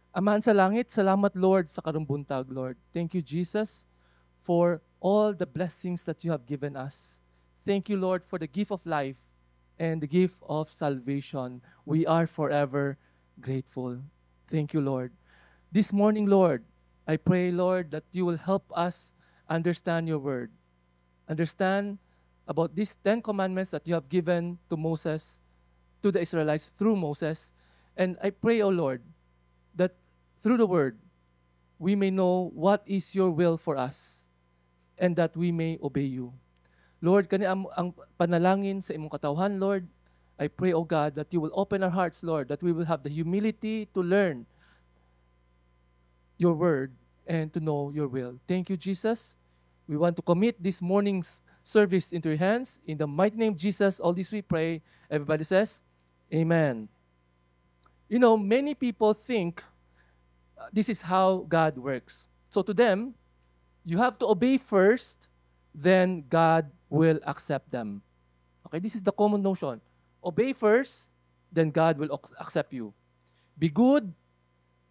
Amahan sa langit, salamat Lord sa karumbuntag, Lord. Thank you, Jesus, for all the blessings that you have given us. Thank you, Lord, for the gift of life and the gift of salvation. We are forever grateful. Thank you, Lord. This morning, Lord, I pray, Lord, that you will help us understand your word. Understand about these 10 commandments that you have given to Moses, to the Israelites through Moses. And I pray, O Lord, that through the word, we may know what is your will for us and that we may obey you. Lord, kani ang panalangin sa imong katawhan, Lord. I pray, O God, that you will open our hearts, Lord, that we will have the humility to learn your word and to know your will. Thank you, Jesus. We want to commit this morning's service into your hands. In the mighty name of Jesus, all this we pray. Everybody says, Amen. You know, many people think this is how God works. So to them, you have to obey first, then God will accept them. Okay, this is the common notion. Obey first, then God will accept you. Be good,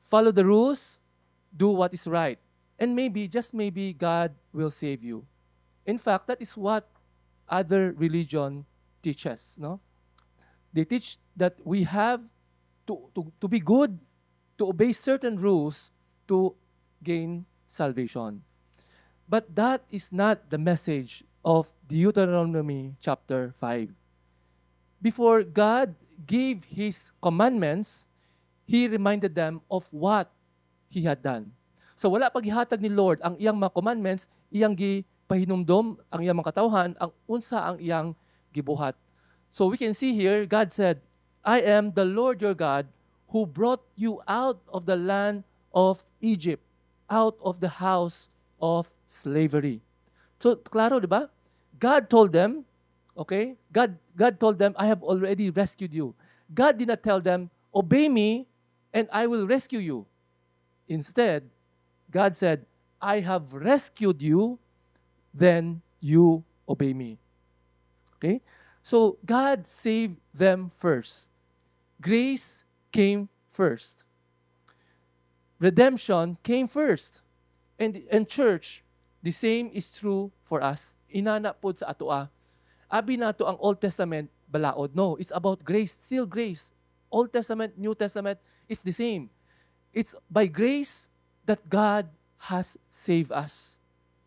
follow the rules, do what is right. And maybe, just maybe, God will save you. In fact, that is what other religion teaches. No? They teach that we have to be good, to obey certain rules to gain salvation. But that is not the message of Deuteronomy chapter 5. Before God gave his commandments, he reminded them of what he had done. So wala paghihatag ni Lord ang iyang mga commandments, iyang gipahinumdom ang iyang mga katawhan, ang unsa ang iyang gibuhat. So we can see here, God said, I am the Lord your God who brought you out of the land of Egypt, out of the house of slavery. So, klaro, di ba? God told them, okay? God told them, I have already rescued you. God did not tell them, obey me and I will rescue you. Instead, God said, I have rescued you, then you obey me. Okay? So, God saved them first. Grace came first. Redemption came first. And church, the same is true for us. Inana pod sa atoa. Abi nato ang Old Testament balaod. No, it's about grace, still grace. Old Testament, New Testament, it's the same. It's by grace that God has saved us.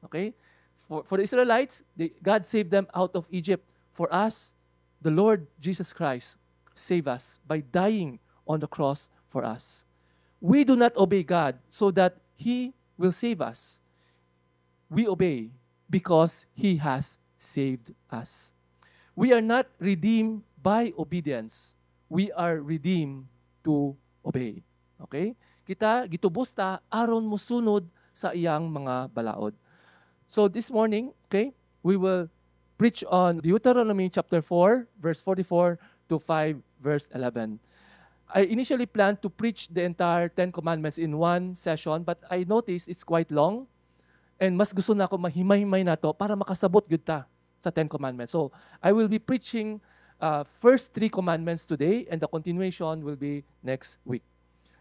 Okay? For the Israelites, God saved them out of Egypt. For us, the Lord Jesus Christ saved us by dying on the cross for us. We do not obey God so that He will save us. We obey because He has saved us. We are not redeemed by obedience. We are redeemed to obey. Okay? Kita gitubos ta aron musunod sa iyang mga balaod. So this morning, okay, we will preach on Deuteronomy chapter 4, verse 44 to 5, verse 11. I initially planned to preach the entire 10 commandments in one session, but I noticed it's quite long. And mas gusto na ako mahimay-himay na to para makasabot gyud ta sa 10 commandments. So, I will be preaching first 3 commandments today and the continuation will be next week.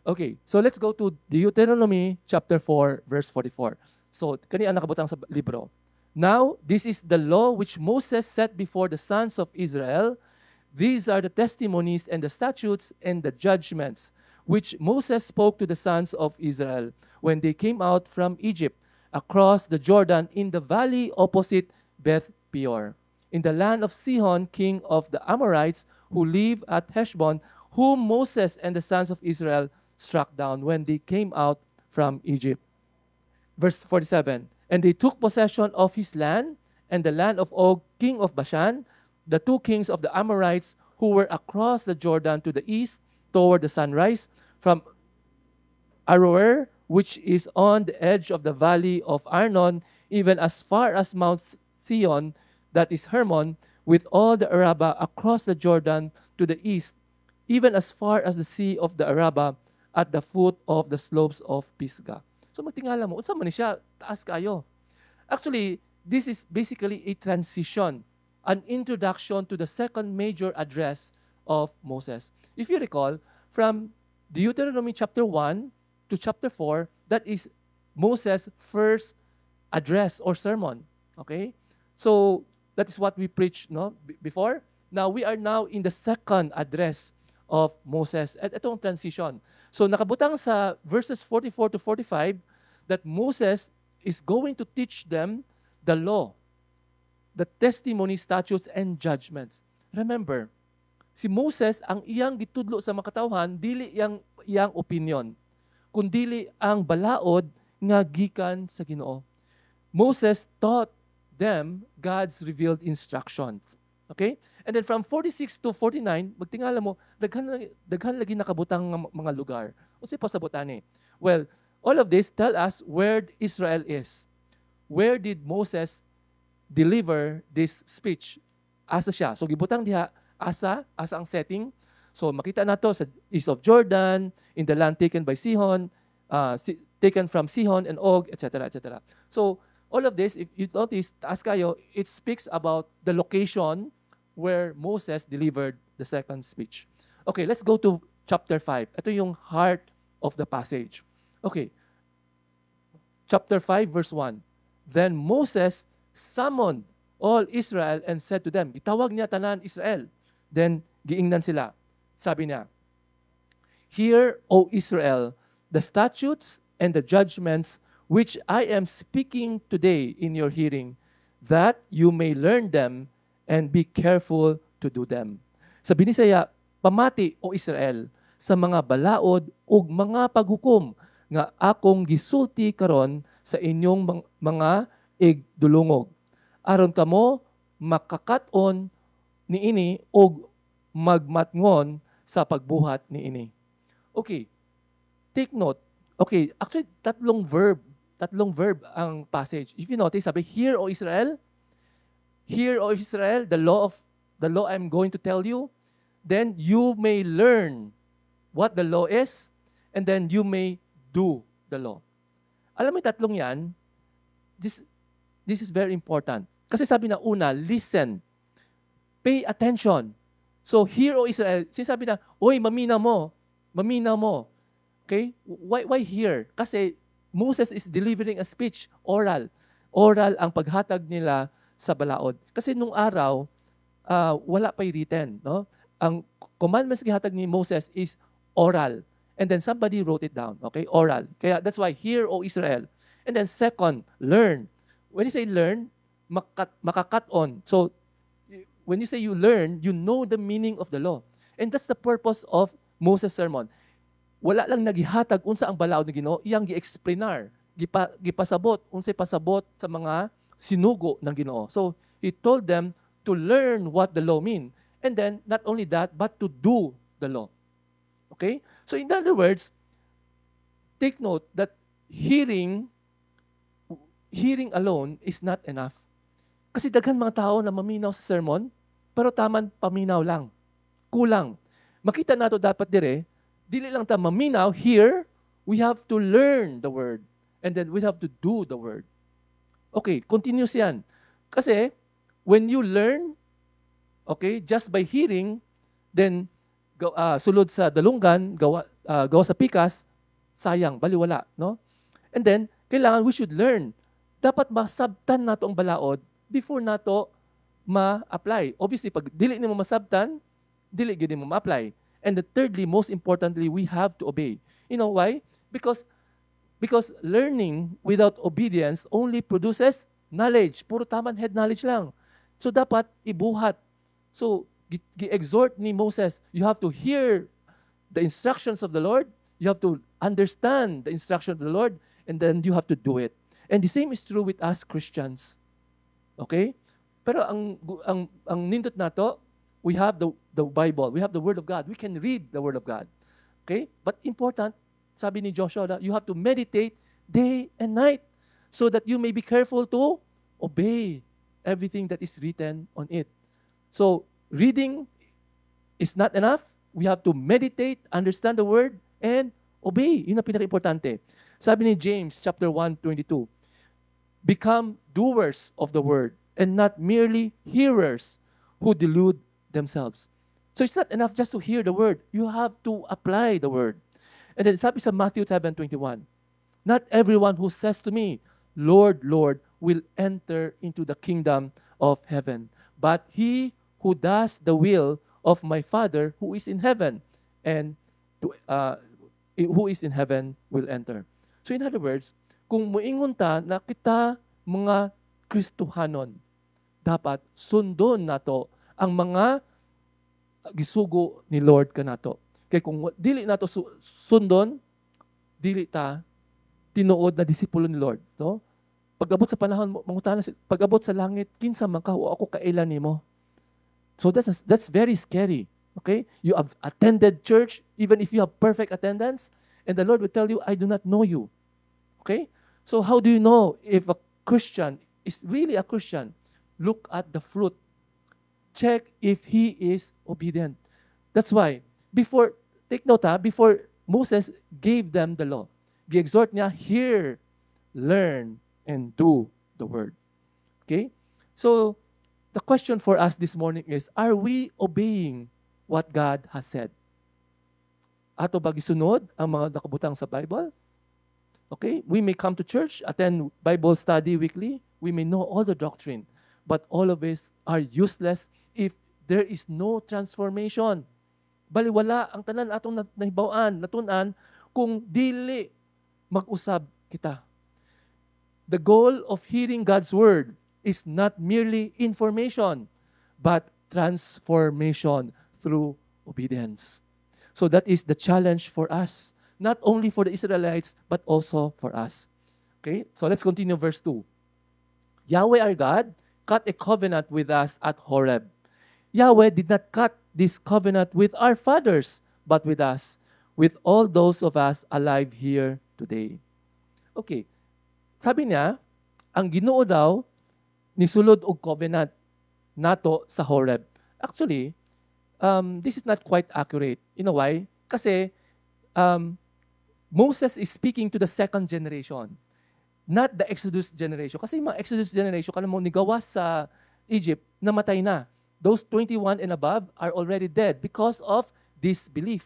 Okay, so let's go to Deuteronomy chapter 4, verse 44. So, kani ang nakabutang sa libro. Now, this is the law which Moses set before the sons of Israel. These are the testimonies and the statutes and the judgments which Moses spoke to the sons of Israel when they came out from Egypt across the Jordan in the valley opposite Beth Peor, in the land of Sihon, king of the Amorites, who lived at Heshbon, whom Moses and the sons of Israel struck down when they came out from Egypt. Verse 47, and they took possession of his land and the land of Og, king of Bashan, the two kings of the Amorites who were across the Jordan to the east toward the sunrise, from Aroer, which is on the edge of the valley of Arnon, even as far as Mount Sion, that is Hermon, with all the Araba across the Jordan to the east, even as far as the sea of the Araba at the foot of the slopes of Pisgah. So magtingala mo, unsa man ni siya, taas kayo. Actually, this is basically a transition, an introduction to the second major address of Moses. If you recall, from Deuteronomy chapter 1, to chapter 4, that is Moses' first address or sermon. Okay? So, that is what we preached before. Now, we are now in the second address of Moses. At itong transition. So, nakabutang sa verses 44 to 45 that Moses is going to teach them the law, the testimony, statutes, and judgments. Remember, si Moses, ang iyang gitudlo sa makatawhan, dili iyang opinion, kundili ang balaod nga gikan sa Ginoo. Moses taught them God's revealed instruction. Okay? And then from 46 to 49, magtingala mo, daghan lagi nakabutang mga lugar. O si pasabutani. Well, all of this tell us where Israel is. Where did Moses deliver this speech? Asa siya. So gibutang diha, asa ang setting. So makita nato sa east of Jordan, in the land taken by Sihon, taken from Sihon and Og, etc., etc. So all of this, if you notice, taas kayo, it speaks about the location where Moses delivered the second speech. Okay, let's go to chapter 5. Ito yung heart of the passage. Okay. Chapter 5, verse 1. Then Moses summoned all Israel and said to them, itawag niya tanan Israel. Then, giingnan sila. Sabi niya, hear, O Israel, the statutes and the judgments which I am speaking today in your hearing, that you may learn them and be careful to do them. Sa binisaya, pamati, O Israel, sa mga balaod ug mga paghukom nga akong gisulti karon sa inyong mga igdulungog. Aron kamo makakaton niini ug magmatngon sa pagbuhat niini. Okay. Take note. Okay, actually tatlong verb ang passage. If you notice, sabi, hear, O Israel, the law I'm going to tell you, then you may learn what the law is, and then you may do the law. Alam mo yung tatlong yan, this is very important. Kasi sabi na una, listen, pay attention. So, hear, O Israel, sinasabi na, oy, mamina mo. Okay? Why hear? Kasi Moses is delivering a speech, oral. Oral ang paghatag nila sa balaod. Kasi nung araw, wala pa'y written. No? Ang commandments gihatag ni Moses is oral. And then somebody wrote it down. Okay? Oral. Kaya that's why, hear, O Israel. And then second, learn. When you say learn, makakat-on. So, when you say you learn, you know the meaning of the law. And that's the purpose of Moses' sermon. Wala lang nagihatag unsa ang balaod ni Ginoo, iyang gi-explainar, gipasabot unsay pasabot sa mga sinugo ng Ginoo. So he told them to learn what the law mean, and then not only that, but to do the law. Okay? So in other words, take note that hearing alone is not enough. Kasi daghan mga tao na maminaw sa sermon, pero taman paminaw lang. Kulang. Makita nato dapat dire, dili lang ta maminaw, here, we have to learn the word. And then we have to do the word. Okay, continuous yan. Kasi, when you learn, okay, just by hearing, then, sulod sa dalunggan, gawa sa pikas, sayang, baliwala, no? And then, kailangan we should learn. Dapat masabtan nato ang balaod before nato ma-apply. Obviously, pag dili nimo masabtan, dili gyud nimo ma-apply. And thirdly, most importantly, we have to obey. You know why? Because learning without obedience only produces knowledge. Puro taman head knowledge lang. So dapat ibuhat. So gi-exhort ni Moses, you have to hear the instructions of the Lord, you have to understand the instruction of the Lord, and then you have to do it. And the same is true with us Christians. Okay? Pero ang nindot nato, we have the Bible. We have the Word of God. We can read the Word of God. Okay? But important, sabi ni Joshua, you have to meditate day and night so that you may be careful to obey everything that is written on it. So, reading is not enough. We have to meditate, understand the Word, and obey. Yun ang pinaka-importante. Sabi ni James chapter 1:22, become doers of the Word and not merely hearers who delude themselves. So it's not enough just to hear the word. You have to apply the word. And then sabi sa Matthew 7:21, not everyone who says to me, Lord, Lord, will enter into the kingdom of heaven, but he who does the will of my Father who is in heaven, and who is in heaven will enter. So in other words, kung muingon ta na kita mga Kristohanon, dapat sundon nato ang mga gisugo ni Lord kanato. Kay kung dili nato sundon, dili ta tinuod na disipulo ni Lord, no? Pag-abot sa panahon, mangutana, pag-abot sa langit, kinsa man ka, o ako kailan nimo. So that's very scary. Okay? You have attended church, even if you have perfect attendance, and the Lord will tell you, I do not know you. Okay? So how do you know if a Christian is really a Christian? Look at the fruit. Check if he is obedient. That's why, take note before Moses gave them the law, gi-exhort niya, hear, learn, and do the word. Okay? So, the question for us this morning is, are we obeying what God has said? Ato ba gisunod ang mga nakabutang sa Bible? Okay? We may come to church, attend Bible study weekly, we may know all the doctrine, but all of us are useless if there is no transformation. Baliwala ang tanan atong nahibaw-an, natunan, kung dili mag-usab kita. The goal of hearing God's word is not merely information, but transformation through obedience. So that is the challenge for us, not only for the Israelites, but also for us. Okay, so let's continue verse 2. Yahweh our God cut a covenant with us at Horeb. Yahweh did not cut this covenant with our fathers, but with us, with all those of us alive here today. Okay, sabi niya, ang Ginoo daw, nisulod og covenant nato sa Horeb. Actually, this is not quite accurate. You know why? Kasi Moses is speaking to the second generation, not the Exodus generation. Kasi yung mga Exodus generation, kanang mo nigawas sa Egypt, namatay na. Those 21 and above are already dead because of disbelief.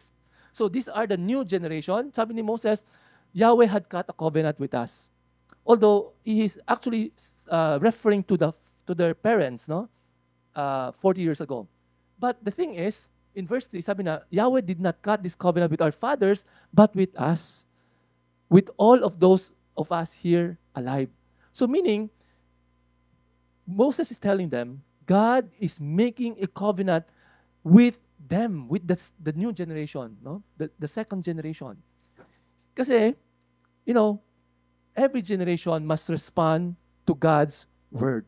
So these are the new generation. Sabi ni Moses, Yahweh had cut a covenant with us. Although he is actually referring to their parents, no, 40 years ago. But the thing is, in verse 3, sabi na, Yahweh did not cut this covenant with our fathers, but with us, with all of those of us here alive. So meaning, Moses is telling them, God is making a covenant with them, with the new generation, no, the second generation. Kasi, every generation must respond to God's word.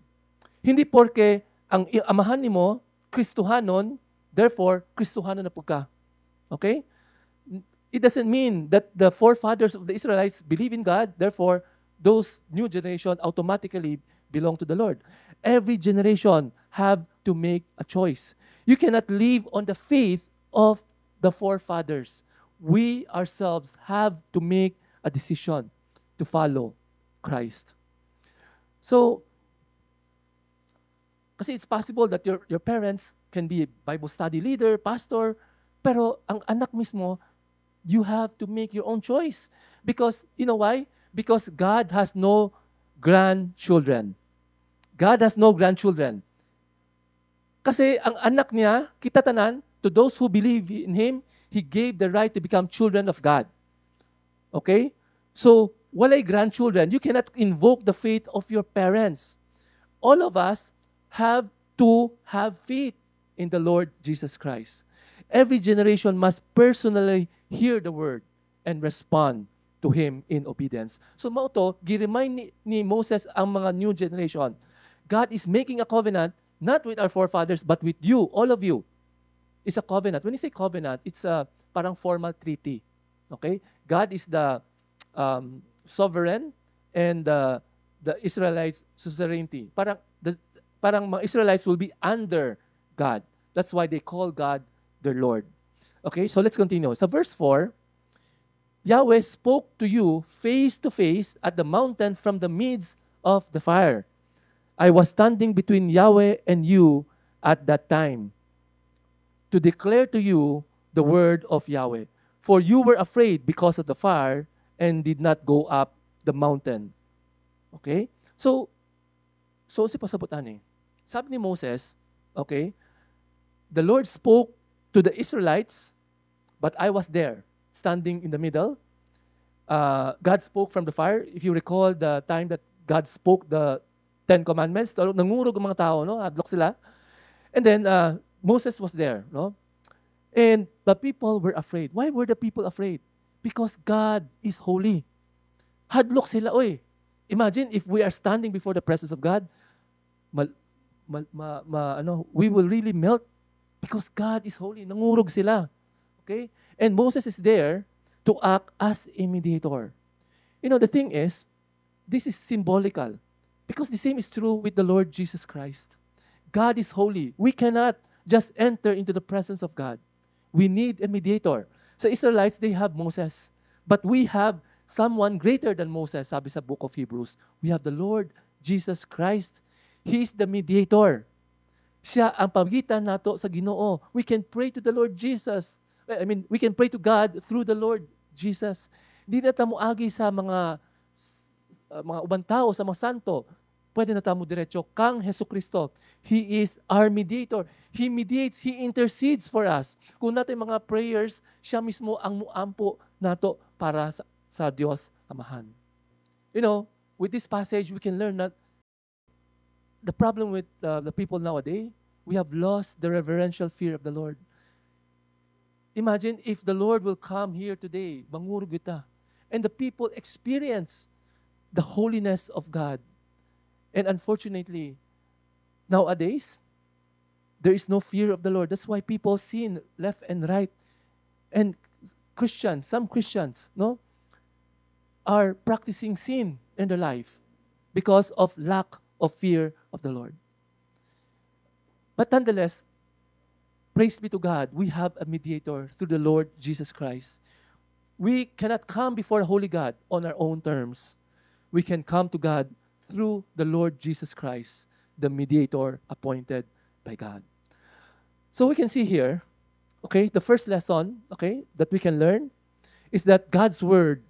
Hindi porke ang amahan nimo Kristohanon, therefore Kristohanon na po ka. Okay? It doesn't mean that the forefathers of the Israelites believe in God, therefore those new generation automatically belong to the Lord. Every generation have to make a choice. You cannot live on the faith of the forefathers. We ourselves have to make a decision to follow Christ. So, kasi it's possible that your parents can be a Bible study leader, pastor, pero ang anak mismo, you have to make your own choice. Because, you know why? Because God has no grandchildren. God has no grandchildren. Kasi ang anak niya, kita tanan, to those who believe in Him, He gave the right to become children of God. Okay? So, walay grandchildren. You cannot invoke the faith of your parents. All of us have to have faith in the Lord Jesus Christ. Every generation must personally hear the word and respond to Him in obedience. So mao to, gi-remind ni Moses ang mga new generation. God is making a covenant not with our forefathers but with you, all of you. It's a covenant. When you say covenant, it's a parang formal treaty. Okay? God is the sovereign and the Israelites suzerainty. Parang mga Israelites will be under God. That's why they call God their Lord. Okay, so let's continue. So verse 4, Yahweh spoke to you face to face at the mountain from the midst of the fire. I was standing between Yahweh and you at that time to declare to you the word of Yahweh. For you were afraid because of the fire and did not go up the mountain. Okay? So si pasabutan eh. Sabi ni Moses, okay, the Lord spoke to the Israelites, but I was there, standing in the middle. God spoke from the fire. If you recall the time that God spoke the 10 Commandments, nangurog ang mga tao, no? Hadlok sila. And then Moses was there, no? And the people were afraid. Why were the people afraid? Because God is holy. Hadlok sila, oy. Imagine if we are standing before the presence of God, we will really melt because God is holy. Nangurog sila. Okay? And Moses is there to act as a mediator. You know, the thing is, this is symbolical because the same is true with the Lord Jesus Christ. God is holy. We cannot just enter into the presence of God. We need a mediator. Sa Israelites, they have Moses. But we have someone greater than Moses, sabi sa book of Hebrews. We have the Lord Jesus Christ. He is the mediator. Siya ang pagitan nato sa Ginoo. We can pray to the Lord Jesus. We can pray to God through the Lord Jesus. Hindi na tamo agi sa mga ubang tao, sa mga santo. Pwede na tamo diretso kang Hesukristo. He is our mediator. He mediates, He intercedes for us. Kung natin mga prayers, siya mismo ang muampo nato para sa Diyos Amahan. You know, with this passage, we can learn that the problem with the people nowadays, we have lost the reverential fear of the Lord. Imagine if the Lord will come here today, mangurog kita, and the people experience the holiness of God. And unfortunately, nowadays, there is no fear of the Lord. That's why people sin left and right. And Christians, some Christians, no, are practicing sin in their life because of lack of fear of the Lord. But nonetheless, praise be to God, we have a mediator through the Lord Jesus Christ. We cannot come before a holy God on our own terms. We can come to God through the Lord Jesus Christ, the mediator appointed by God. So we can see here, okay, the first lesson, okay, that we can learn is that God's word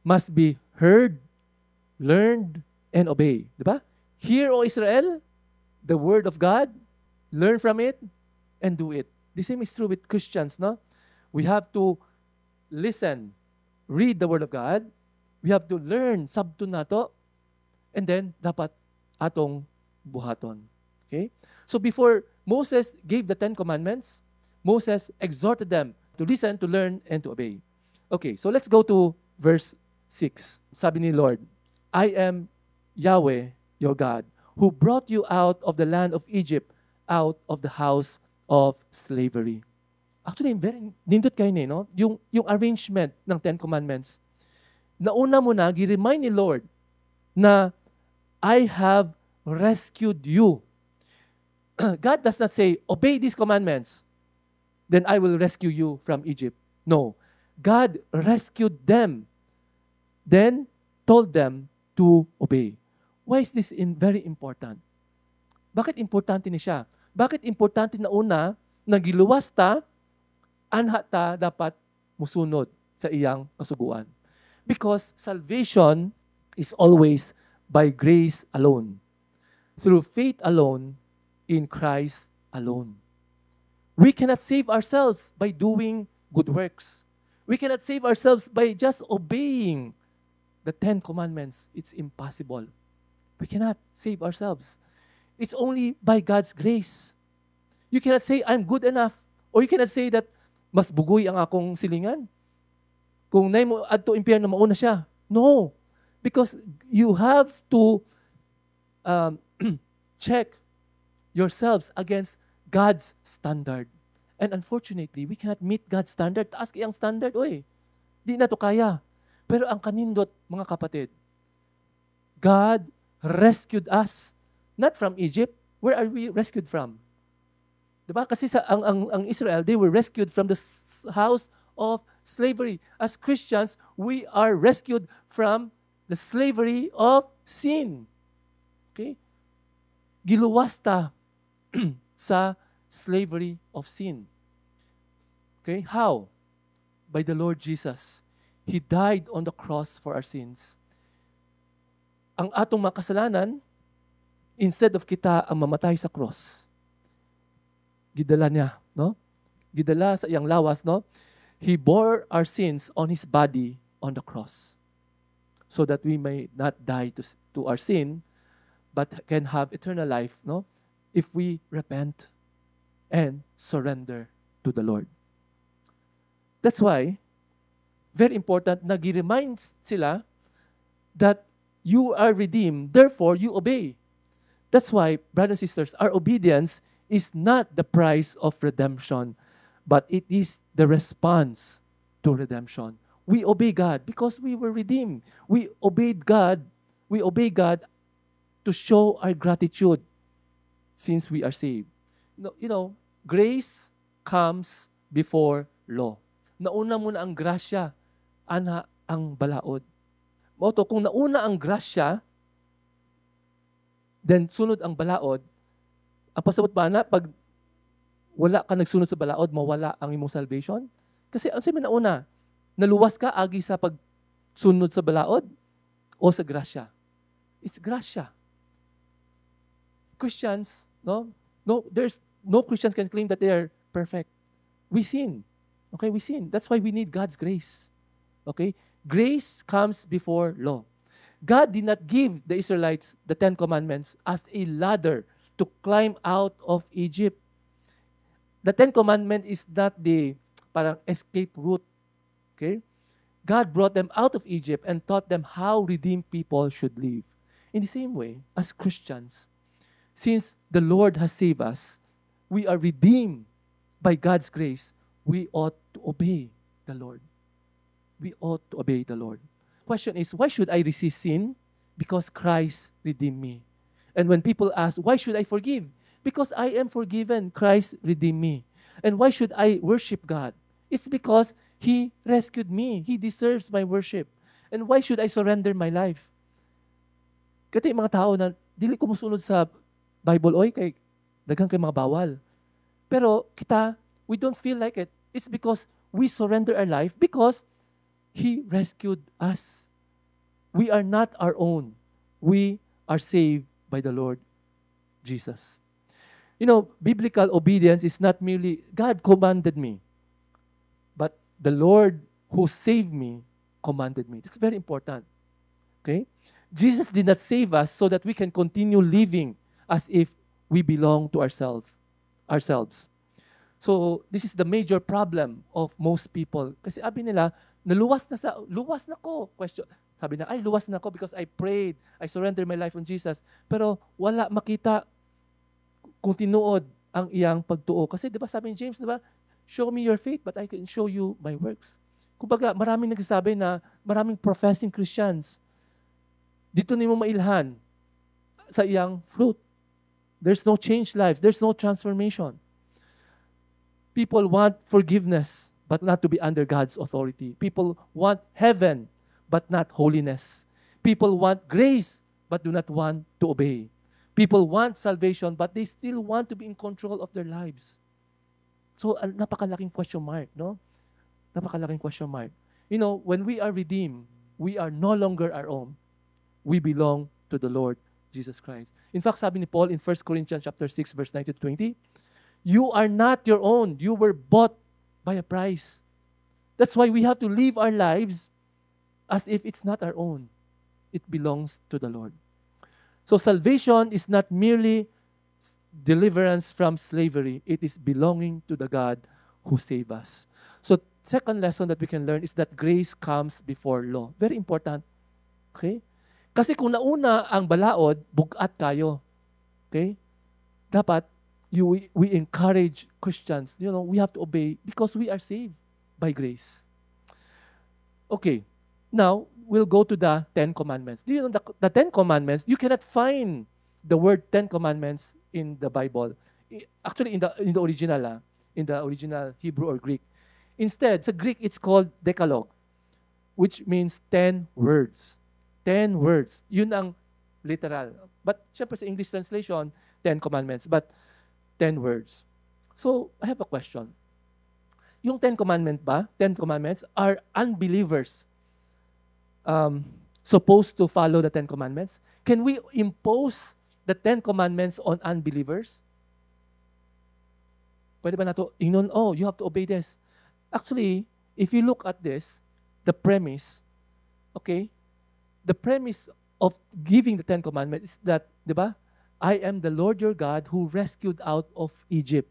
must be heard, learned, and obeyed. Diba? Hear, O Israel, the word of God, learn from it, and do it. The same is true with Christians, no? We have to listen, read the word of God. We have to learn sabto nato, and then dapat atong buhaton. Okay? So before Moses gave the 10 Commandments, Moses exhorted them to listen, to learn, and to obey. Okay, so let's go to verse 6. Sabi ni Lord, I am Yahweh, your God, who brought you out of the land of Egypt, out of the house of slavery. Actually, very nindot kayo no? Yung arrangement ng 10 Commandments. Nauna mo na, gi-remind ni Lord na I have rescued you. God does not say, obey these commandments, then I will rescue you from Egypt. No. God rescued them, then told them to obey. Why is this very important? Bakit importante ni siya? Bakit importante na una, nagiluwas ta, anha ta dapat musunod sa iyang kasuguan? Because salvation is always by grace alone, through faith alone, in Christ alone. We cannot save ourselves by doing good works. We cannot save ourselves by just obeying the 10 Commandments. It's impossible. We cannot save ourselves. It's only by God's grace. You cannot say, I'm good enough. Or you cannot say that, mas bugoy ang akong silingan. Kung nay mo adto impyerno mauna siya. No. Because you have to check yourselves against God's standard. And unfortunately, we cannot meet God's standard. Taas kayang standard, oy. Di na to kaya. Pero ang kanindot, mga kapatid, God rescued us. Not from Egypt. Where are we rescued from? Diba? Kasi ang Israel, they were rescued from the house of slavery. As Christians, we are rescued from the slavery of sin. Okay? Giluwas ta sa slavery of sin. Okay? How? by the Lord Jesus. He died on the cross for our sins. Ang atong mga kasalanan, instead of kita ang mamatay sa cross, gidala niya, no? Gidala sa iyang lawas, no? He bore our sins on His body on the cross so that we may not die to our sin, but can have eternal life, no? If we repent and surrender to the Lord. That's why, very important na gi-remind sila that you are redeemed, therefore you obey. That's why, brothers and sisters, our obedience is not the price of redemption, but it is the response to redemption. We obey God because we were redeemed. We obeyed God. We obey God to show our gratitude since we are saved. Grace comes before law. Nauna muna ang grasya, ana ang balaod. Moto, kung nauna ang grasya, then sunod ang balaod, ang pasabot ba na, pag wala ka nagsunod sa balaod, mawala ang imong salvation? Kasi ang sabi nauna, naluwas ka agi sa pagsunod sa balaod o sa grasya? It's grasya. Christians, there's no Christians can claim that they are perfect. We sin. Okay, we sin. That's why we need God's grace. Okay? Grace comes before law. God did not give the Israelites the 10 Commandments as a ladder to climb out of Egypt. The 10 Commandments is not the parang escape route. Okay? God brought them out of Egypt and taught them how redeemed people should live. In the same way, as Christians, since the Lord has saved us, we are redeemed by God's grace, we ought to obey the Lord. We ought to obey the Lord. Question is, why should I resist sin? Because Christ redeemed me. And when people ask, why should I forgive? Because I am forgiven. Christ redeemed me. And why should I worship God? It's because He rescued me. He deserves my worship. And why should I surrender my life? Kasi mga tao na dili ko musunod sa Bible, kay daghang kay mga bawal. Pero kita, we don't feel like it. It's because we surrender our life because He rescued us. We are not our own. We are saved by the Lord Jesus. Biblical obedience is not merely, God commanded me, but the Lord who saved me commanded me. It's very important. Okay? Jesus did not save us so that we can continue living as if we belong to ourselves. So, this is the major problem of most people. Kasi sabi nila, luwas na ko. Question. Sabi na, luwas na ko because I prayed, I surrendered my life on Jesus. Pero wala makita kung tinuod ang iyang pagtuo. Kasi di ba sabi ni James, di ba, show me your faith but I can show you my works. Kumbaga, maraming nagsasabi na maraming professing Christians. Dito nimo mailhan sa iyang fruit. There's no changed life. There's no transformation. People want forgiveness, but not to be under God's authority. People want heaven, but not holiness. People want grace, but do not want to obey. People want salvation, but they still want to be in control of their lives. So, napakalaking question mark, no? Napakalaking question mark. When we are redeemed, we are no longer our own. We belong to the Lord Jesus Christ. In fact, sabi ni Paul in 1 Corinthians chapter 6, verse 19-20, you are not your own. You were bought by a price. That's why we have to live our lives as if it's not our own. It belongs to the Lord. So salvation is not merely deliverance from slavery. It is belonging to the God who saved us. So second lesson that we can learn is that grace comes before law. Very important. Okay? Kasi kung nauna ang balaod, bugat kayo. Okay? Dapat we encourage Christians, we have to obey because we are saved by grace. Okay, now we'll go to the 10 Commandments. Do you know the 10 Commandments, you cannot find the word 10 Commandments in the Bible. Actually, in the original Hebrew or Greek. Instead, sa Greek, it's called Decalogue, which means 10 words. 10 words. Yun ang literal. But syempre sa English translation, 10 Commandments. But 10 words. So, I have a question. yung Ten Commandments, are unbelievers supposed to follow the Ten Commandments? Can we impose the Ten Commandments on unbelievers? Pwede ba nato, oh, you have to obey this. Actually, if you look at this, the premise, okay, the premise of giving the Ten Commandments is that, di ba, I am the Lord your God who rescued out of Egypt.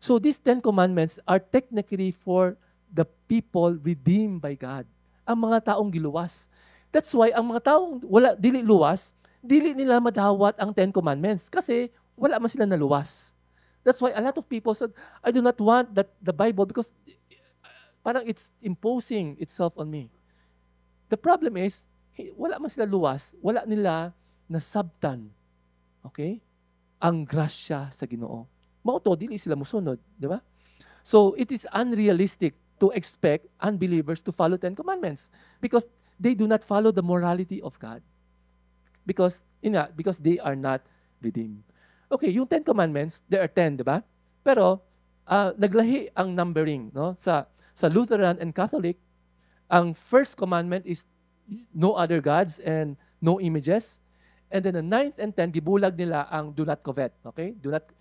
So these Ten Commandments are technically for the people redeemed by God. Ang mga taong giluwas. That's why ang mga taong dili luwas, dili nila madawat ang Ten Commandments kasi wala man sila naluwas. That's why a lot of people said, I do not want the Bible because parang it's imposing itself on me. The problem is, wala man sila luwas, wala nila nasabtan, okay, ang grasya sa Ginoo. Mao to, dili sila musunod, di ba? So, it is unrealistic to expect unbelievers to follow Ten Commandments because they do not follow the morality of God. Because they are not redeemed. Okay, yung Ten Commandments, there are 10, di ba? Pero, naglahi ang numbering, no? Sa Lutheran and Catholic, ang first commandment is no other gods and no images. And then the 9th and 10th, gibulag nila ang do not covet. Okay?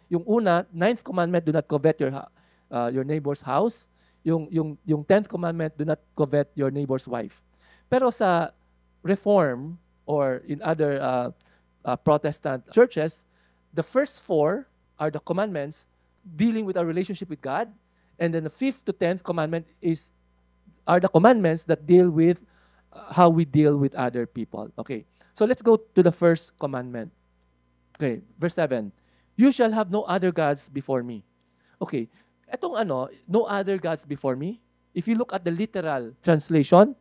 Yung una, 9th commandment, do not covet your neighbor's house. Yung 10th commandment, do not covet your neighbor's wife. Pero sa Reform or in other Protestant churches, the first 4 are the commandments dealing with our relationship with God. And then the 5th to 10th commandment are the commandments that deal with how we deal with other people. Okay, so let's go to the first commandment. Okay, verse 7. You shall have no other gods before me. Okay, etong no other gods before me, if you look at the literal translation,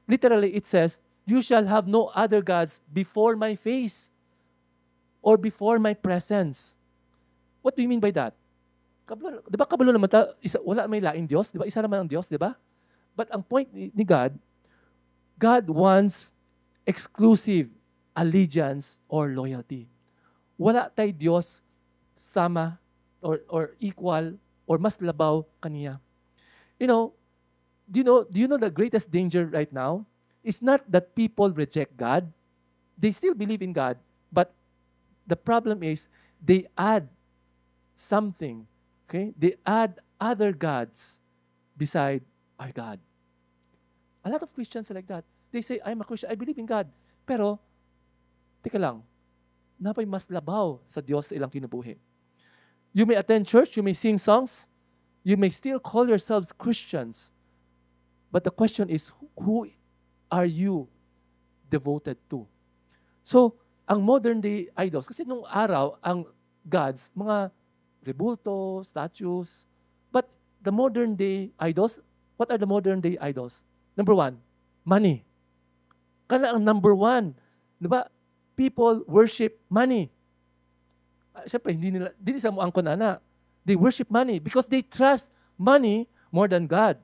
literally it says, you shall have no other gods before my face or before my presence. What do you mean by that? Di ba kabalo naman wala may laing Diyos? Di ba? Isa naman ang Diyos, di ba? But ang point ni God wants exclusive allegiance or loyalty. Wala tay Diyos sama or equal or mas labaw kaniya. Do you know the greatest danger right now is not that people reject God. They still believe in God, but the problem is they add something. Okay? They add other gods beside our God. A lot of Christians are like that. They say, I'm a Christian, I believe in God. Pero, teka lang, napay mas labaw sa Diyos sa ilang kinubuhi. You may attend church, you may sing songs, you may still call yourselves Christians. But the question is, who are you devoted to? So, ang modern day idols, kasi nung araw, ang gods, mga rebulto, statues. But the modern day idols, what are the modern day idols? Number 1, money. Kana ang number 1. Diba? People worship money. Siyempre, hindi sa muang kunana. They worship money because they trust money more than God.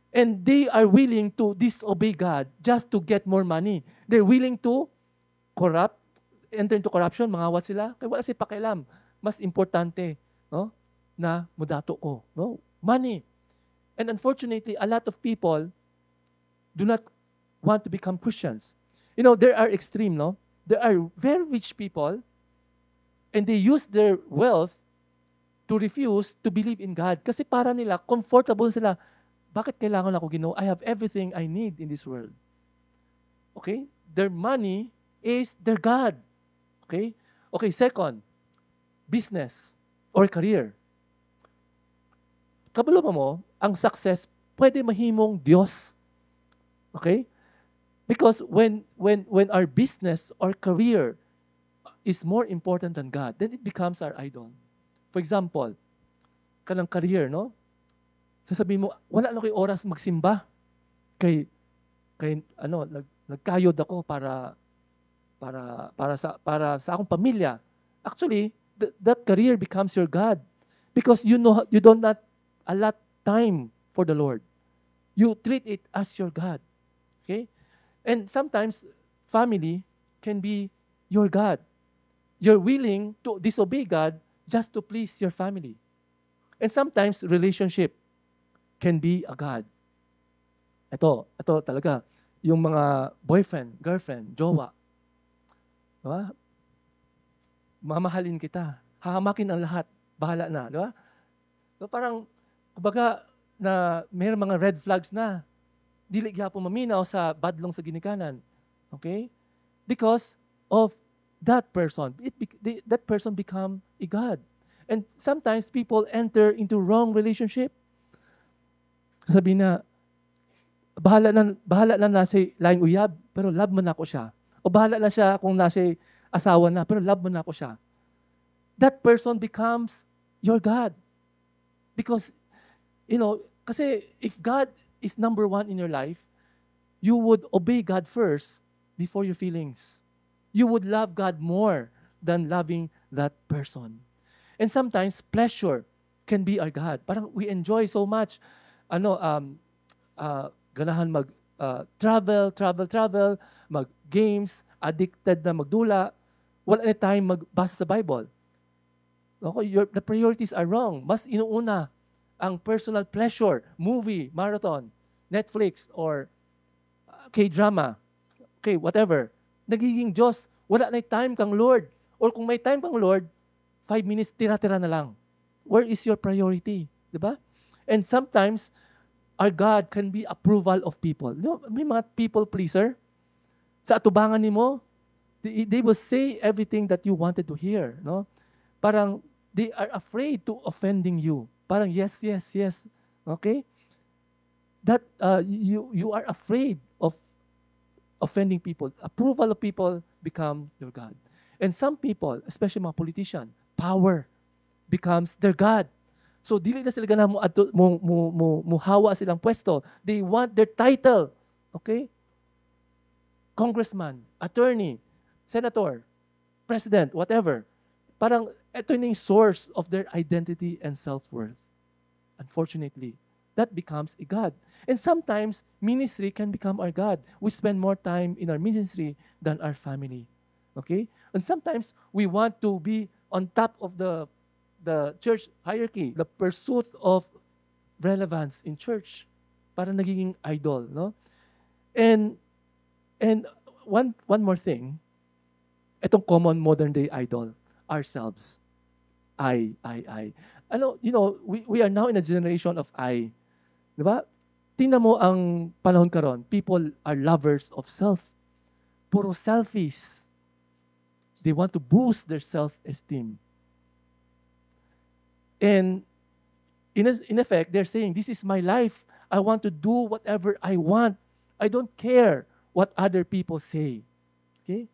And they are willing to disobey God just to get more money. They're willing to enter into corruption, mangawat sila. Kaya wala silang pakialam. Mas importante, no, na mudato ko, no? Money. And unfortunately, a lot of people do not want to become Christians. There are extreme, no? There are very rich people and they use their wealth to refuse to believe in God kasi para nila comfortable sila. Bakit kailangan ako Ginoo? I have everything I need in this world. Okay? Their money is their God. Okay? Okay, second, business or career. Kabalo mo, ang success pwede mahimong Diyos. Okay? Because when our business or career is more important than God, then it becomes our idol. For example, kanang career, no? Sasabihin mo, wala na ko'y oras magsimba. Nagkayod ako para sa akong pamilya. Actually, that career becomes your God because you don't not allot time for the Lord. You treat it as your God. Okay? And sometimes family can be your God. You're willing to disobey God just to please your family. And sometimes relationship can be a God. Ito talaga, yung mga boyfriend, girlfriend, jowa, di ba? Mamahalin kita, hahamakin ang lahat, bahala na, di ba? So parang, kumbaga, na may mga red flags na, dili gyapon maminaw sa badlong sa ginikanan. Okay? Because of that person. That person become a God. And sometimes people enter into wrong relationship. Sabi na, bahala na nasa laing uyab, pero love mo na ako siya. O bahala na siya kung nasa asawa na, pero love mo na ako siya. That person becomes your God. Because, kasi if God is number one in your life, you would obey God first before your feelings. You would love God more than loving that person. And sometimes pleasure can be our God. Parang we enjoy so much ganahan mag travel, mag games, addicted na magdula, wala na time magbasa sa Bible. Okay, the priorities are wrong. Mas inuuna ang personal pleasure, movie, marathon, Netflix, or K-drama, okay, whatever. Nagiging Diyos, wala na time kang Lord. Or kung may time kang Lord, 5 minutes, tira-tira na lang. Where is your priority? Diba? And sometimes, our God can be approval of people. May mga people pleaser. Sa atubangan nimo, they will say everything that you wanted to hear. No? Parang, they are afraid to offending you. Parang, yes. Okay? That you are afraid of offending people. Approval of people become your God. And some people, especially mga politician, power becomes their God. So dili na sila gana mo hawa silang pwesto. They want their title. Okay? Congressman, attorney, senator, president, whatever. Parang ito yung source of their identity and self-worth. Unfortunately, that becomes a God. And sometimes, ministry can become our God. We spend more time in our ministry than our family. Okay? And sometimes, we want to be on top of the church hierarchy, the pursuit of relevance in church. Para nagiging idol, no? And one more thing, itong common modern day idol, ourselves. I. We are now in a generation of I. Diba? Tingnan mo ang panahon karon, people are lovers of self. Puro selfies. They want to boost their self-esteem. And in effect, they're saying, this is my life. I want to do whatever I want. I don't care what other people say. Okay?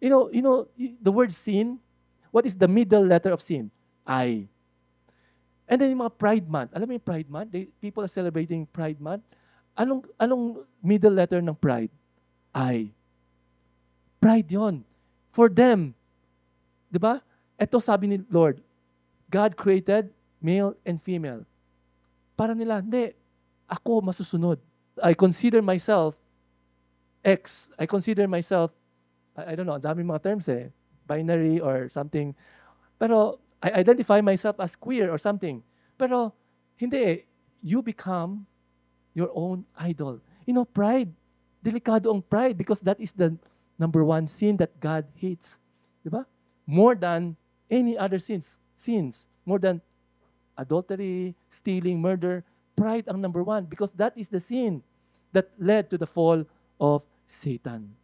The word sin, what is the middle letter of sin? I. And then yung mga Pride Month. Alam mo yung Pride Month? People are celebrating Pride Month. Anong middle letter ng pride? I. Pride yon. For them. Diba? Ito sabi ni Lord, God created male and female. Para nila, hindi. Ako masusunod. I consider myself X. I consider myself, I don't know, dami mga terms binary or something. Pero, I identify myself as queer or something. Pero, hindi you become your own idol. Pride. Delikado ang pride because that is the number one sin that God hates. Diba? More than any other sins. More than adultery, stealing, murder. Pride ang number one because that is the sin that led to the fall of Satan.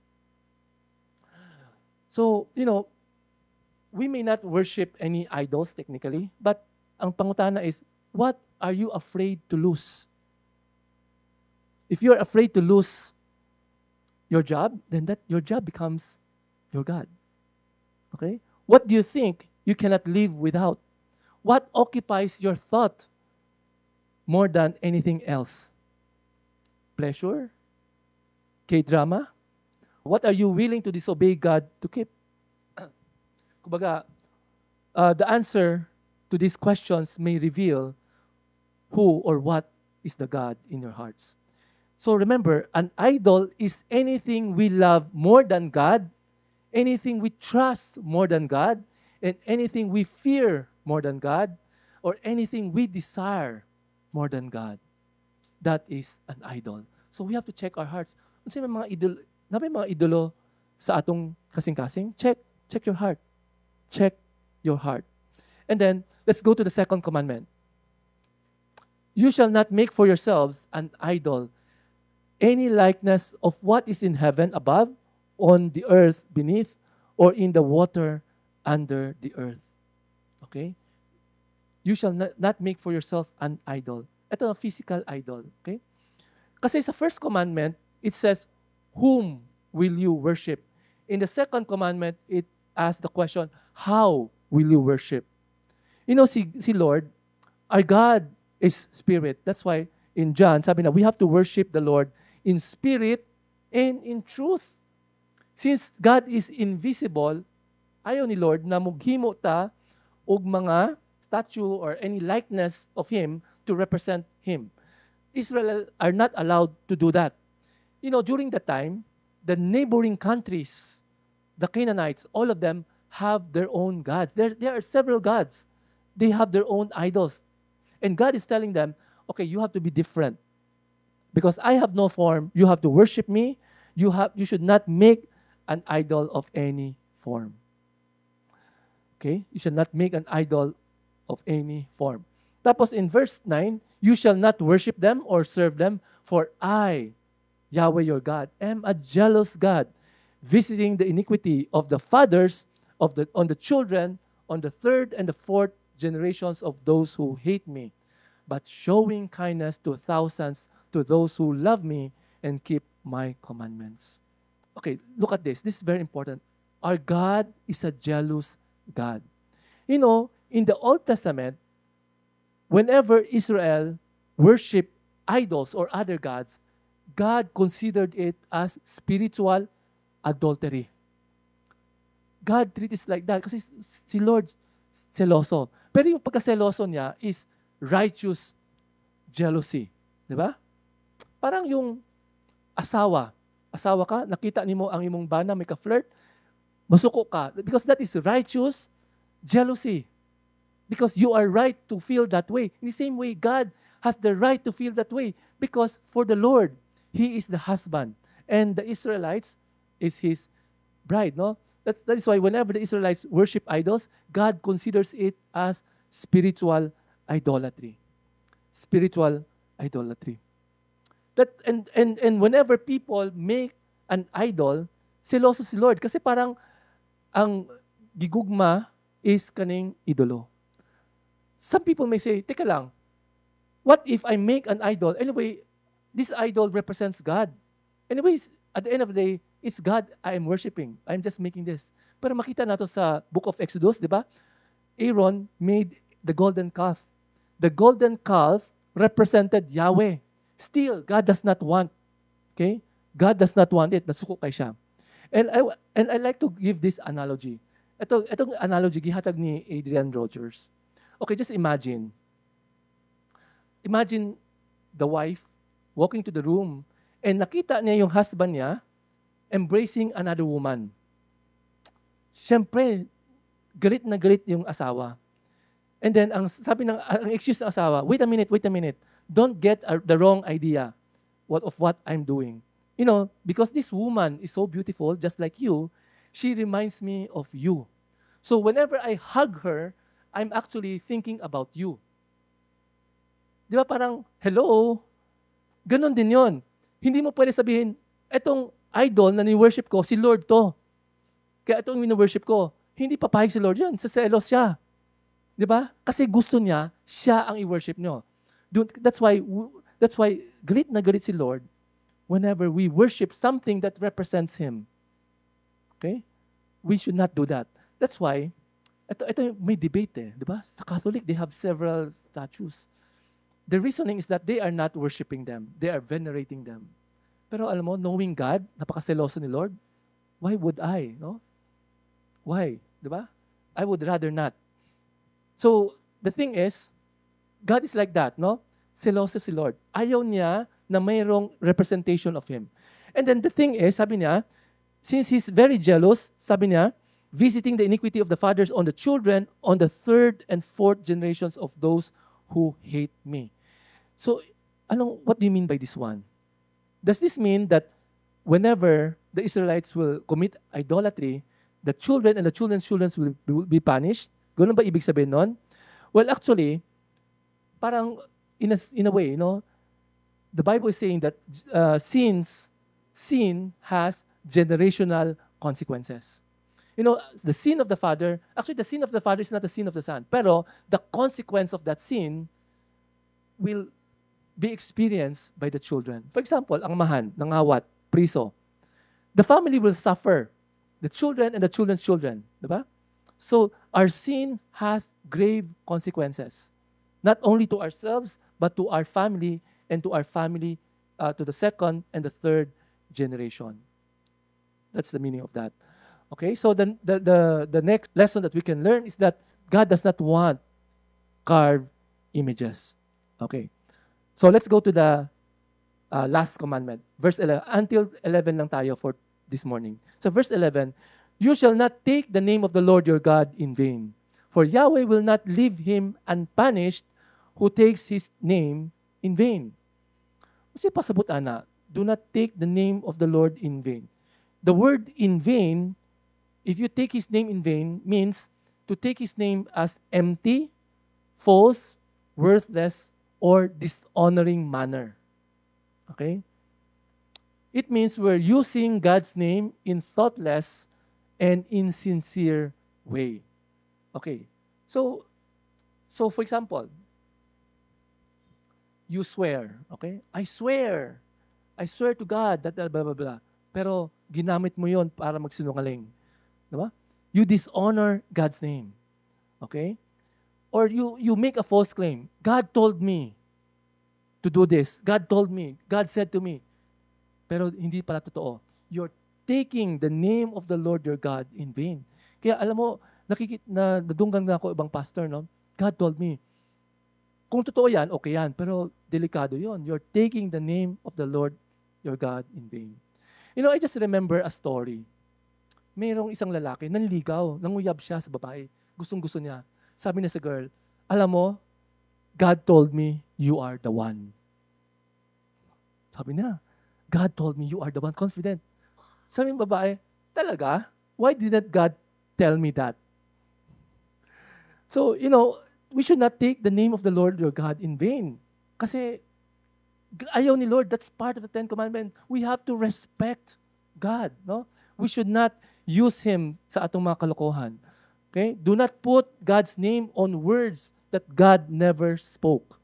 So, we may not worship any idols technically, but ang pangutana is, what are you afraid to lose? If you're afraid to lose your job, then your job becomes your God. Okay? What do you think you cannot live without? What occupies your thought more than anything else? Pleasure? K-drama? What are you willing to disobey God to keep? Kumbaga, the answer to these questions may reveal who or what is the God in your hearts. So remember, an idol is anything we love more than God, anything we trust more than God, and anything we fear more than God, or anything we desire more than God. that is an idol. So we have to check our hearts. Kasi may mga idol, may mga idolo sa atong kasing-kasing. Check your heart. Check your heart. And then, let's go to the second commandment. You shall not make for yourselves an idol, any likeness of what is in heaven above, on the earth beneath, or in the water under the earth. Okay? You shall not make for yourself an idol. Ito ang physical idol. Okay? Kasi sa first commandment, it says, whom will you worship? In the second commandment, it asks the question, how will you worship? You know, si Lord, our God is spirit. That's why in John, sabi na, we have to worship the Lord in spirit and in truth. Since God is invisible, ayaw ni Lord na mughimo ta og mga statue or any likeness of Him to represent Him. Israel are not allowed to do that. You know, during the time, the neighboring countries, the Canaanites, all of them have their own gods. There are several gods. They have their own idols. And God is telling them, okay, you have to be different. Because I have no form, you have to worship me. You should not make an idol of any form. Okay? You should not make an idol of any form. Tapos in verse 9, you shall not worship them or serve them, for I, Yahweh your God, am a jealous God, visiting the iniquity of the fathers on the children, on the third and the fourth generations of those who hate me, but showing kindness to thousands, to those who love me and keep my commandments. Okay, look at this. This is very important. Our God is a jealous God. You know, in the Old Testament, whenever Israel worshiped idols or other gods, God considered it as spiritual adultery. God treats it like that kasi si Lord seloso. Pero yung pagkaseloso niya is righteous jealousy. Di ba? Parang yung asawa ka, nakita nimo ang imong bana, may ka-flirt, masuko ka. Because that is righteous jealousy. Because you are right to feel that way. In the same way, God has the right to feel that way. Because for the Lord, He is the husband. And the Israelites is His bride, no? That is why whenever the Israelites worship idols, God considers it as spiritual idolatry. Spiritual idolatry. And whenever people make an idol, seloso si Lord. Kasi parang ang gigugma is kaning idolo. Some people may say, teka lang, what if I make an idol? Anyway, this idol represents God. Anyways, at the end of the day, it's God I am worshiping. I'm just making this. Pero makita nato sa book of Exodus, di ba? Aaron made the golden calf. The golden calf represented Yahweh. Still, God does not want. Okay? God does not want it. Nasuko kay siya. And I like to give this analogy. Itong analogy, gihatag ni Adrian Rogers. Okay, just imagine. Imagine the wife walking to the room and nakita niya yung husband niya embracing another woman. Siyempre, galit na galit yung asawa. And then, ang excuse ng asawa, wait a minute. Don't get the wrong idea of what I'm doing. You know, because this woman is so beautiful, just like you, she reminds me of you. So whenever I hug her, I'm actually thinking about you. Di ba parang, hello? Ganon din yon. Hindi mo pwede sabihin, etong idol na ni-worship ko, si Lord to. Kaya itong ni-worship ko, hindi papayag si Lord yan. Sa selos siya. Di ba? Kasi gusto niya, siya ang i-worship nyo. That's why galit na galit si Lord whenever we worship something that represents Him. Okay? We should not do that. That's why, ito may debate di ba? Sa Catholic, they have several statues. The reasoning is that they are not worshiping them. They are venerating them. Pero alam mo, knowing God, napakaseloso ni Lord, why would I? No? Why? Di ba? I would rather not. So, the thing is, God is like that, no? Seloso si Lord. Ayaw niya na mayroong representation of Him. And then the thing is, sabi niya, since He's very jealous, sabi niya, visiting the iniquity of the fathers on the children, on the third and fourth generations of those who hate me. So, What do you mean by this one? Does this mean that whenever the Israelites will commit idolatry, the children and the children's children will be punished? Ganun ba ibig sabihin nun? Well, actually, parang in a way, the Bible is saying that sin has generational consequences. The sin of the father, actually the sin of the father is not the sin of the son, pero the consequence of that sin will be experienced by the children. For example, ang mahan, nangawat, priso. The family will suffer. The children and the children's children. Diba? So, our sin has grave consequences. Not only to ourselves, but to our family and to our family, to the second and the third generation. That's the meaning of that. Okay, so the next lesson that we can learn is that God does not want carved images. Okay. So let's go to the last commandment. Verse 11. Until 11 lang tayo for this morning. So verse 11, you shall not take the name of the Lord your God in vain. For Yahweh will not leave him unpunished who takes his name in vain. Kasi pasabot ana, do not take the name of the Lord in vain. The word in vain, if you take his name in vain, means to take his name as empty, false, worthless, or dishonoring manner. Okay? It means we're using God's name in thoughtless and insincere way. Okay. So for example, you swear, okay? I swear to God that blah, blah, blah. Pero ginamit mo yon para magsinungaling. Diba? You dishonor God's name. Okay? Or you make a false claim. God told me to do this. God told me. God said to me. Pero hindi pala totoo. You're taking the name of the Lord your God in vain. Kaya alam mo, nadunggan na ako ibang pastor, no? God told me. Kung totoo yan, okay yan. Pero delikado yon. You're taking the name of the Lord your God in vain. I just remember a story. Mayroong isang lalaki, nanligaw, nanguyab siya sa babae. Gustong-gusto niya. Sabi niya sa girl, alam mo, God told me, you are the one. Sabi niya, God told me, you are the one. Confident. Sabi ng babae, talaga? Why didn't God tell me that? So, we should not take the name of the Lord your God in vain. Kasi, ayaw ni Lord, that's part of the Ten Commandments. We have to respect God, no? We should not use Him sa atong mga kalokohan. Okay? Do not put God's name on words that God never spoke.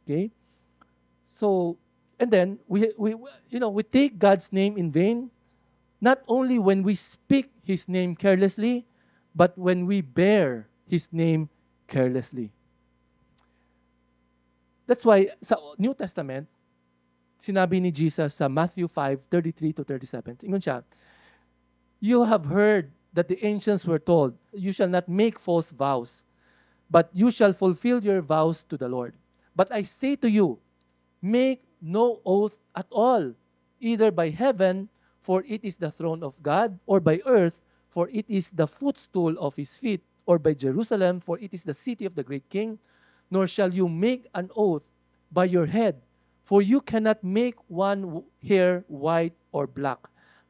Okay? So, and then, we take God's name in vain, not only when we speak His name carelessly, but when we bear His name carelessly. That's why sa New Testament, sinabi ni Jesus sa Matthew 5:33-37. Ingon siya, you have heard that the ancients were told, you shall not make false vows, but you shall fulfill your vows to the Lord. But I say to you, make no oath at all, either by heaven, for it is the throne of God, or by earth, for it is the footstool of his feet, or by Jerusalem, for it is the city of the great king, nor shall you make an oath by your head, for you cannot make one hair white or black,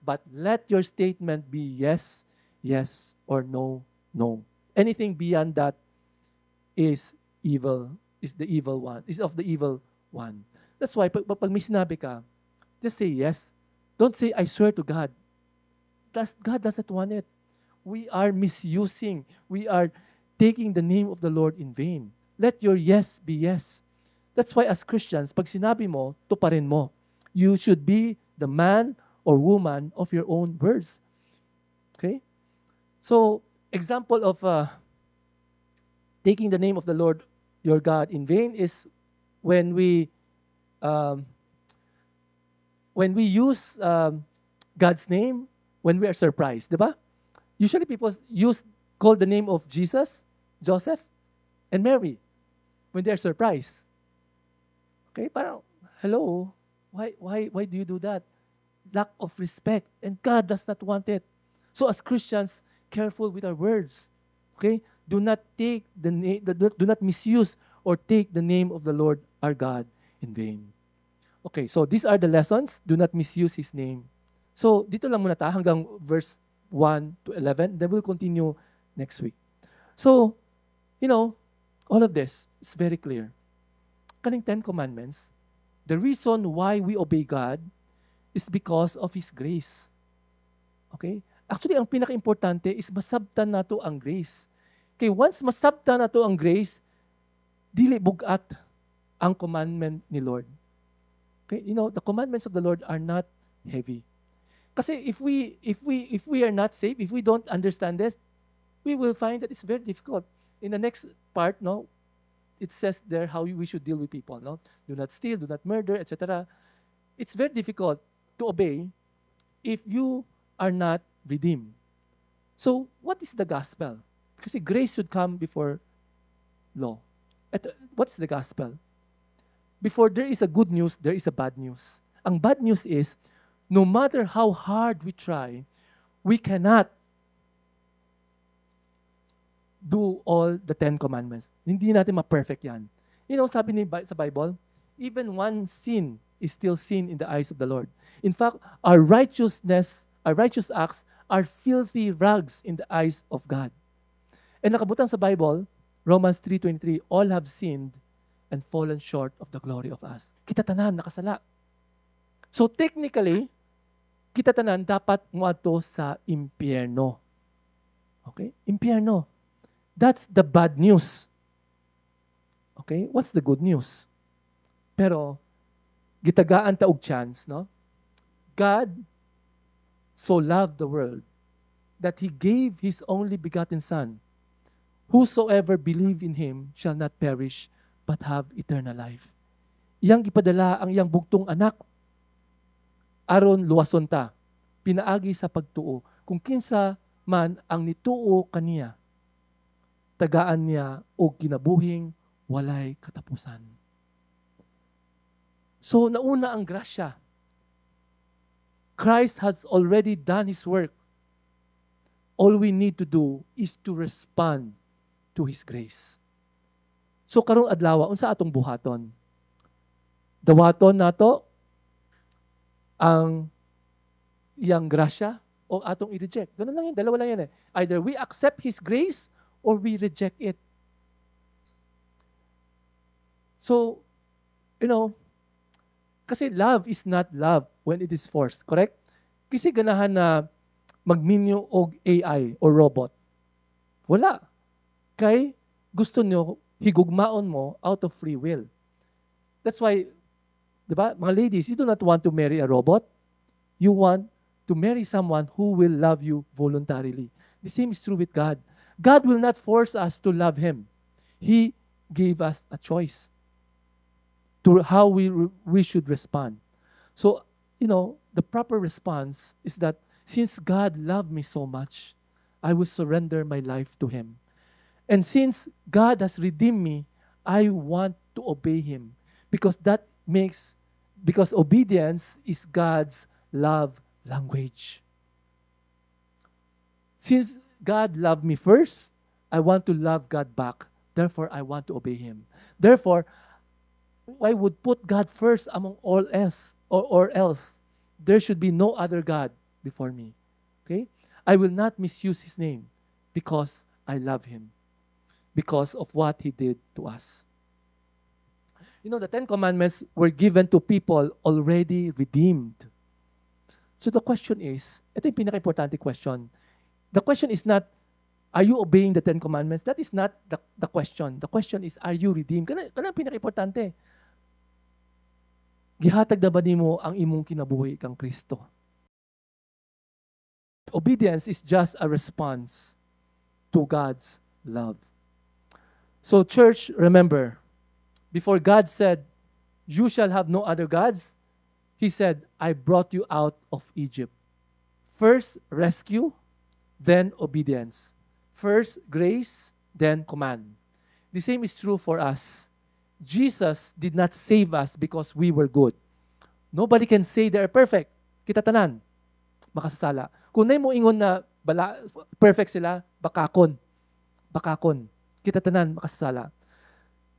but let your statement be yes, yes, or no, no. Anything beyond that is evil, is the evil one, is of the evil one. That's why, pag may sinabi ka, just say yes. Don't say, I swear to God. God doesn't want it. We are misusing. We are taking the name of the Lord in vain. Let your yes be yes. That's why as Christians, pag sinabi mo, tuparin mo. You should be the man or woman of your own words. Okay? So, example of taking the name of the Lord your God in vain is when we use God's name when we are surprised, di ba? Usually people call the name of Jesus, Joseph, and Mary when they are surprised. Okay, parang, hello, why do you do that? Lack of respect, and God does not want it. So as Christians, careful with our words. Okay, do not take the name, do not misuse or take the name of the Lord our God in vain. Okay, so these are the lessons. Do not misuse His name. So dito lang muna tayo hanggang verse 1 to 11. Then we'll continue next week. So, all of this is very clear. Kaning 10 Commandments, the reason why we obey God is because of His grace. Okay? Actually, ang pinaka-importante is masabtan nato ang grace. Okay, once masabtan nato ang grace, dili bugat ang commandment ni Lord. Okay, the commandments of the Lord are not heavy. Kasi if we are not saved, if we don't understand this, we will find that it's very difficult. In the next part, it says there how we should deal with people, Do not steal, do not murder, etc. It's very difficult to obey if you are not redeemed. So, what is the gospel? Kasi grace should come before law. What's the gospel? Before there is a good news, there is a bad news. Ang bad news is, no matter how hard we try, we cannot do all the 10 commandments. Hindi natin ma-perfect yan. Sabi sa Bible, even one sin is still sin in the eyes of the Lord. In fact, our righteous acts are filthy rags in the eyes of God. And nakabutang sa Bible, Romans 3:23, all have sinned and fallen short of the glory of us. Kita tanan, nakasala. So technically, kita tanan dapat muadto sa impyerno. Okay? Impyerno. That's the bad news. Okay? What's the good news? Pero, gitagaan ta og chance, God so loved the world that He gave His only begotten Son. Whosoever believe in Him shall not perish, but have eternal life. Iyang gipadala ang iyang bugtong anak, aron luwason ta, pinaagi sa pagtuo. Kung kinsa man ang nituo kaniya, tagaan niya o kinabuhing walay katapusan. So, nauna ang grasya. Christ has already done His work. All we need to do is to respond to His grace. So, karong adlaw, unsa atong buhaton? Dawaton nato ang iyang grasya o atong i-reject. Ganun lang yun, dalawa lang yan eh. Either we accept His grace or we reject it. So, kasi love is not love when it is forced, correct? Kasi ganahan na magminyo og AI or robot. Wala. Kay gusto nyo, higugmaon mo out of free will. That's why, di ba, mga ladies, you do not want to marry a robot. You want to marry someone who will love you voluntarily. The same is true with God. God will not force us to love Him. He gave us a choice to how we should respond. So, the proper response is that since God loved me so much, I will surrender my life to Him. And since God has redeemed me, I want to obey Him because obedience is God's love language. Since God loved me first, I want to love God back. Therefore, I want to obey Him. Therefore, I would put God first among all else, or else. There should be no other God before me. Okay? I will not misuse His name because I love Him. Because of what He did to us. The 10 Commandments were given to people already redeemed. So the question is, ito yung pinaka-importante question. The question is not, are you obeying the 10 Commandments? That is not the question. The question is, are you redeemed? Kana pinaka-importante. Gihatag na ba nimo ang imong kinabuhi kang Kristo? Obedience is just a response to God's love. So church, remember, before God said, you shall have no other gods, He said, I brought you out of Egypt. First, rescue, then obedience. First, grace, then command. The same is true for us. Jesus did not save us because we were good. Nobody can say they are perfect. Kita tanan, makasasala. Kung na mo ingon na perfect sila, bakakon. Kita tanan, makasasala.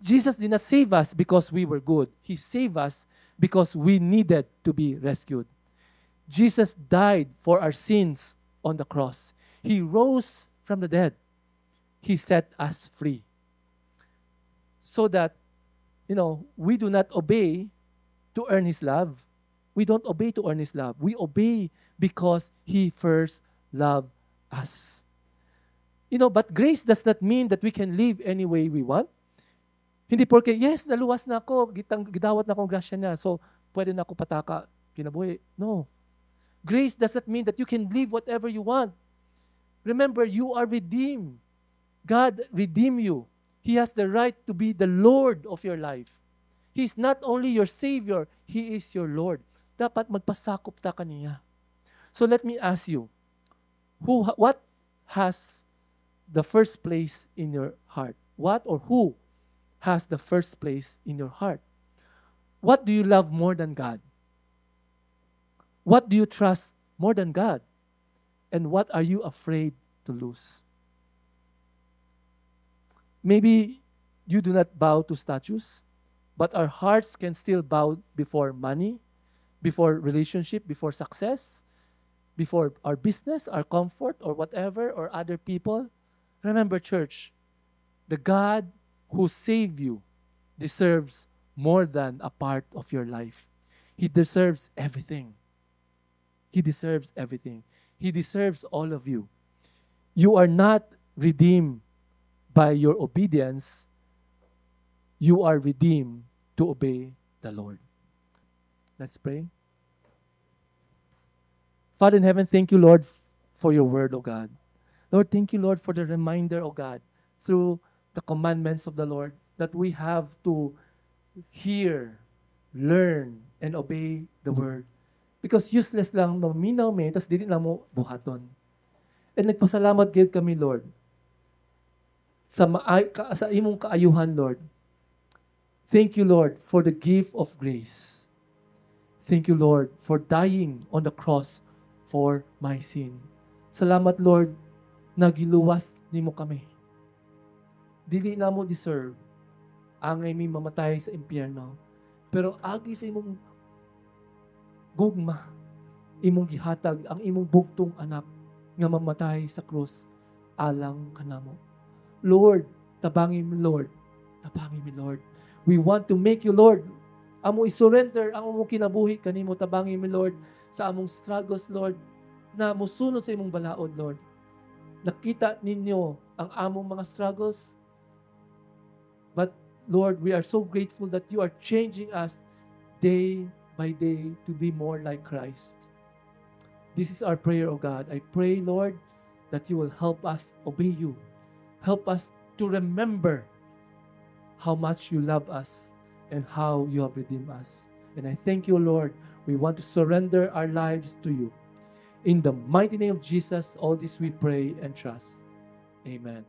Jesus did not save us because we were good. He saved us because we needed to be rescued. Jesus died for our sins on the cross. He rose from the dead. He set us free. So that, we do not obey to earn His love. We don't obey to earn His love. We obey because He first loved us. But grace does not mean that we can live any way we want. Hindi porke, yes, naluwas na ako, gidawat na akong grasya niya, so pwede na ako pataka, kinabuhi. No. Grace does not mean that you can live whatever you want. Remember, you are redeemed. God redeemed you. He has the right to be the Lord of your life. He's not only your Savior, He is your Lord. Dapat magpasakop ta kaniya. So let me ask you, what has the first place in your heart? What or who has the first place in your heart? What do you love more than God? What do you trust more than God? And what are you afraid to lose? Maybe you do not bow to statues, but our hearts can still bow before money, before relationship, before success, before our business, our comfort, or whatever, or other people. Remember, church, the God who saved you deserves more than a part of your life. He deserves everything. He deserves everything. He deserves all of you. You are not redeemed by your obedience. You are redeemed to obey the Lord. Let's pray. Father in heaven, thank you, Lord, for your word, O God. Lord, thank you, Lord, for the reminder, O God, through the commandments of the Lord, that we have to hear, learn, and obey the word. Because useless lang maminaw may, tas dili lang mo buhaton. And nagpasalamat gid kami, Lord, sa imong kaayuhan, Lord. Thank you, Lord, for the gift of grace. Thank you, Lord, for dying on the cross for my sin. Salamat, Lord, na giluwas nimo kami. Dili na mo deserve angay mi mamatay sa impyerno. Pero agi sa imong gugma, imong gihatag ang imong bugtong anak nga mamatay sa krus alang kanamo. Lord, tabangin mi, Lord. Tabangin mi, Lord. We want to make you, Lord. Amo i-surrender ang among kinabuhi kanimo. Tabangin mi, Lord, sa among struggles, Lord, na musunod sa imong balaod, Lord. Nakita ninyo ang among mga struggles. But, Lord, we are so grateful that you are changing us day by day to be more like Christ. This is our prayer, O God. I pray, Lord, that you will help us obey you. Help us to remember how much you love us and how you have redeemed us. And I thank you, Lord. We want to surrender our lives to you. In the mighty name of Jesus, all this we pray and trust. Amen.